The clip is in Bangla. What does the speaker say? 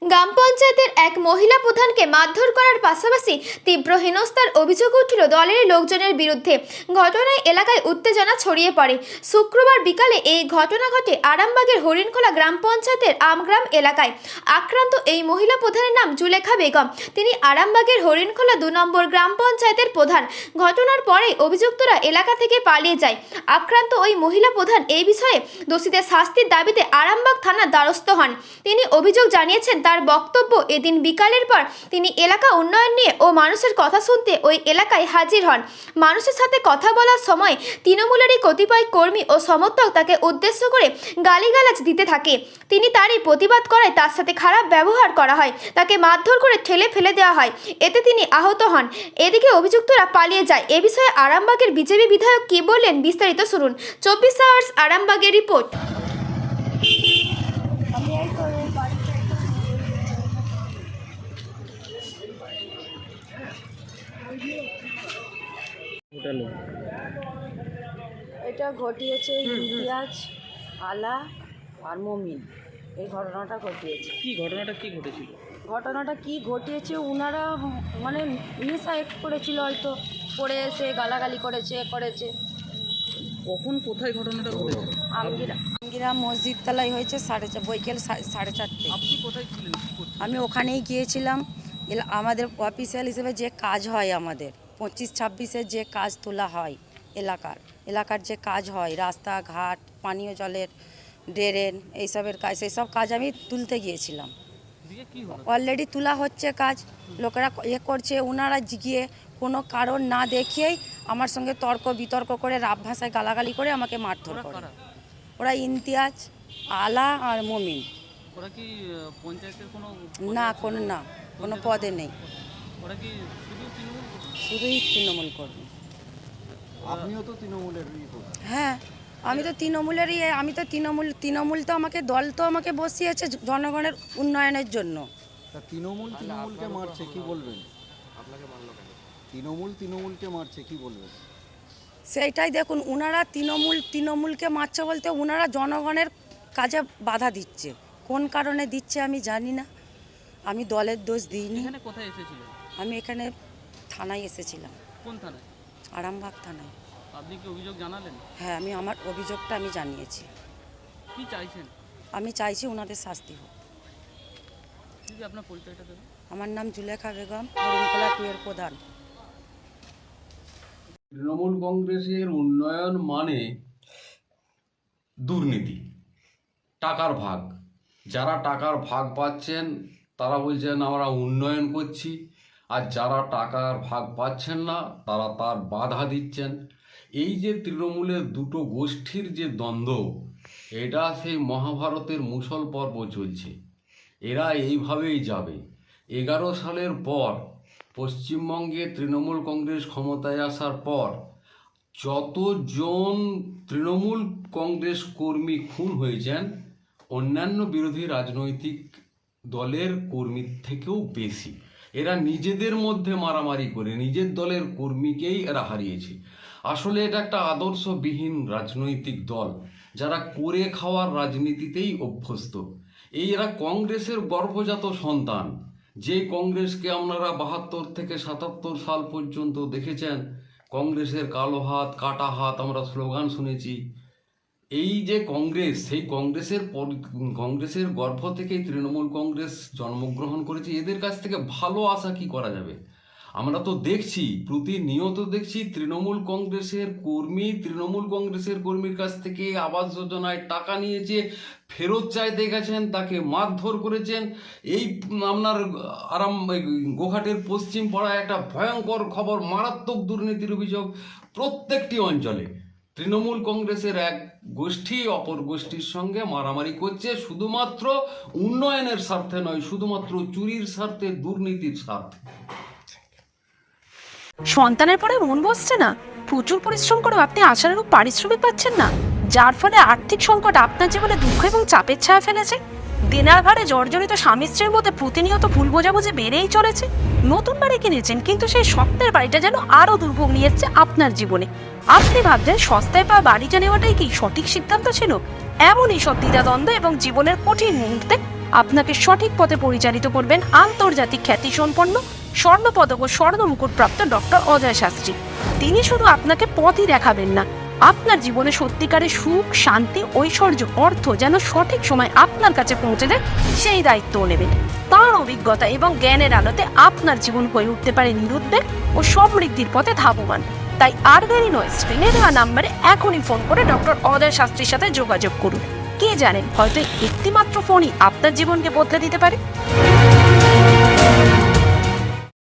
গ্রাম পঞ্চায়েতের এক মহিলা প্রধানকে মারধর করার পাশাপাশি তীব্র হেনস্থার অভিযোগ উঠল দলের লোকজনের বিরুদ্ধে। ঘটনায় এলাকায় উত্তেজনা ছড়িয়ে পড়ে। শুক্রবার বিকালে এই ঘটনা ঘটে আরামবাগের হরিণখোলা গ্রাম পঞ্চায়েতের আমগ্রাম এলাকায়। আক্রান্ত এই মহিলা প্রধানের নাম জুলেখা বেগম। তিনি আরামবাগের হরিণখোলা 2 নম্বর গ্রাম পঞ্চায়েতের প্রধান। ঘটনার পরে অভিযুক্তরা এলাকা থেকে পালিয়ে যায়। আক্রান্ত ওই মহিলা প্রধান এই বিষয়ে দোষীদের শাস্তির দাবিতে আরামবাগ থানার দ্বারস্থ হন। তিনি অভিযোগ জানিয়েছেন, তার বক্তব্য, এদিন বিকালের পর তিনি এলাকা উন্নয়ন নিয়ে ও মানুষের কথা শুনতে ওই এলাকায় হাজির হন। মানুষের সাথে কথা বলার সময় তৃণমূলেরই কতিপয় কর্মী ও সমর্থক তাকে উদ্দেশ্য করে গালিগালাজ দিতে থাকে। তিনি তারই প্রতিবাদ করায় তার সাথে খারাপ ব্যবহার করা হয়, তাকে মারধর করে ঠেলে ফেলে দেওয়া হয়। এতে তিনি আহত হন। এদিকে অভিযুক্তরা পালিয়ে যায়। এ বিষয়ে আরামবাগের বিজেপি বিধায়ক কি বললেন বিস্তারিত শুনুন। 24 আওয়ার্স আরামবাগের রিপোর্ট। এটা ঘটিয়েছে ইমতিয়াজ, আলা আর মমিন। এই ঘটনাটা ঘটিয়েছে। ঘটনাটা কি ঘটেছিল? ঘটনাটা কি ঘটিয়েছে, ওনারা মানে নেশা এক করেছিল, হয়তো পড়ে এসে গালাগালি করেছে। কখন কোথায় ঘটনাটা ঘটেছে? আমগিরা মসজিদ তলায় হয়েছে বৈকাল 4:30। আপনি কোথায় ছিলেন? আমি ওখানেই গিয়েছিলাম। আমাদের অফিসিয়াল হিসেবে যে কাজ হয়, আমাদের 25-26-এর যে কাজ তোলা হয়, এলাকার যে কাজ হয়, রাস্তাঘাট, পানীয় জলের ড্রেন, এইসবের কাজ, সেই সব কাজ আমি তুলতে গিয়েছিলাম। অলরেডি তোলা হচ্ছে কাজ, লোকেরা করছে। ওনারা গিয়ে কোনো কারণ না দেখিয়েই আমার সঙ্গে তর্ক বিতর্ক করে রাব ভাষায় গালাগালি করে আমাকে মারধর করে। ওরা ইমতিয়াজ, আলা আর মমিন। ওরা কি পঞ্চায়েতের কোনো পদে নেই। ওরা কি শুধুই তৃণমূল কর্মী। আপনিও তো তৃণমূলের? হ্যাঁ, আমি তো তৃণমূলেরই। তৃণমূল তো আমাকে বসিয়েছে জনগণের উন্নয়নের জন্য। তা তৃণমূলকে মারছে, কি বলবেন? আপনাকে মারলো কেন? তৃণমূলকে মারছে, কি বলবেন? সেইটাই দেখুন, ওনারা তৃণমূলকে মারছে বলতে ওনারা জনগণের কাজে বাধা দিচ্ছে। কোন কারণে দিচ্ছে আমি জানি না। আমি দলের দোষ দিইনি। কোথায় এসেছিলেন? আমি এখানে থানায় এসেছিলাম। কোন থানায়? আরামবাগ থানায়। আপনি কি অভিযোগ জানালেন? হ্যাঁ, আমার অভিযোগটা আমি জানিয়েছি। কি চাইছেন? আমি চাইছি ওনাদের শাস্তি হোক। যদি আপনার পরিচয়টা দেবেন। আমার নাম জুলেখা বেগম, হরিণখোলা 2 এর প্রধান। তৃণমূল কংগ্রেসের উন্নয়ন মানে দুর্নীতি, টাকার ভাগ। যারা টাকার ভাগ পাচ্ছেন তারা বলছেন আমরা উন্নয়ন করছি, আর যারা টাকার ভাগ পাচ্ছেন না তারা তার বাধা দিচ্ছেন। এই যে তৃণমূলের দুটো গোষ্ঠীর যে দ্বন্দ্ব, এটা সেই মহাভারতের মুসল পর্ব চলছে। এরা এইভাবেই যাবে। 11 সালের পর পশ্চিমবঙ্গে তৃণমূল কংগ্রেস ক্ষমতায় আসার পর যতজন তৃণমূল কংগ্রেস কর্মী খুন হয়েছেন অন্যান্য বিরোধী রাজনৈতিক দলের কর্মীর থেকেও বেশি। এরা নিজেদের মধ্যে মারামারি করে নিজের দলের কর্মীকেই এরা হারিয়েছে। আসলে এটা একটা আদর্শবিহীন রাজনৈতিক দল, যারা করে খাওয়ার রাজনীতিতেই অভ্যস্ত। এরা কংগ্রেসের গর্ভজাত সন্তান। যে কংগ্রেসকে আপনারা 72 থেকে 77 সাল পর্যন্ত দেখেছেন, কংগ্রেসের কালো হাত কাটা হাত আমরা স্লোগান শুনেছি। এই যে কংগ্রেস, সেই কংগ্রেসের গর্ভ থেকেই তৃণমূল কংগ্রেস জন্মগ্রহণ করেছে। এদের কাছ থেকে ভালো আশা কি করা যাবে? আমরা তো দেখছি, প্রতিনিয়ত দেখছি তৃণমূল কংগ্রেসের কর্মীর কাছ থেকে আবাস যোজনায় টাকা নিয়েছে, ফেরত চাইতে গেছেন, তাকে মারধর করেছেন। এই আপনার গোঘাটের পশ্চিম পাড়ায় একটা ভয়ঙ্কর খবর, মারাত্মক দুর্নীতির অভিযোগ। প্রত্যেকটি অঞ্চলে তৃণমূল কংগ্রেসের এক গোষ্ঠী অপর গোষ্ঠীর সঙ্গে মারামারি করছে, শুধুমাত্র উন্নয়নের স্বার্থে নয়, শুধুমাত্র চুরির স্বার্থে, দুর্নীতির স্বার্থে। সন্তানের পরে মন বসছে না, প্রচুর পরিশ্রম করেও আপনি আশানুরূপ পারিশ্রমিক পাচ্ছেন না, যার ফলে আর্থিক সংকট আপনার জীবনে দুঃখ এবং চাপের ছায়া ফেলেছে। দেনার ভারে জর্জরিত স্বামী স্ত্রীর মধ্যে প্রতিনিয়ত ভুল বোঝাবুঝি বেড়েই চলেছে। নতুন বাড়ি কিনেছেন, কিন্তু সেই স্বপ্নের বাড়িটা যেন আরো দুর্ভোগ নিয়ে এসেছে আপনার জীবনে। আপনি ভাবছেন সস্তায় পাওয়া বাড়িটা নেওয়াটাই কি সঠিক সিদ্ধান্ত ছিল? এমনই সব দ্বিধাদ্বন্দ্ব এবং জীবনের কঠিন মুহূর্তে আপনাকে সঠিক পথে পরিচালিত করবেন আন্তর্জাতিক খ্যাতিসম্পন্ন স্বর্ণপদক ও স্বর্ণ মুকুটপ্রাপ্ত ডক্টর অজয় শাস্ত্রী। তিনি শুধু আপনাকে পথই দেখাবেন না, আপনার জীবনে সত্যিকারের সুখ, শান্তি, ঐশ্বর্য, অর্থ যেন সঠিক সময় আপনার কাছে পৌঁছে দেয় সেই দায়িত্বও নেবেন। তাঁর অভিজ্ঞতা এবং জ্ঞানের আলোতে আপনার জীবন হয়ে উঠতে পারে নিরুদ্বেগ ও সমৃদ্ধির পথে ধাবমান। তাই আর দেরি নয়, স্ক্রিনে দেওয়া নাম্বারে এখনই ফোন করে ডক্টর অজয় শাস্ত্রীর সাথে যোগাযোগ করুন। কে জানেন, হয়তো একটিমাত্র ফোনই আপনার জীবনকে বদলে দিতে পারে।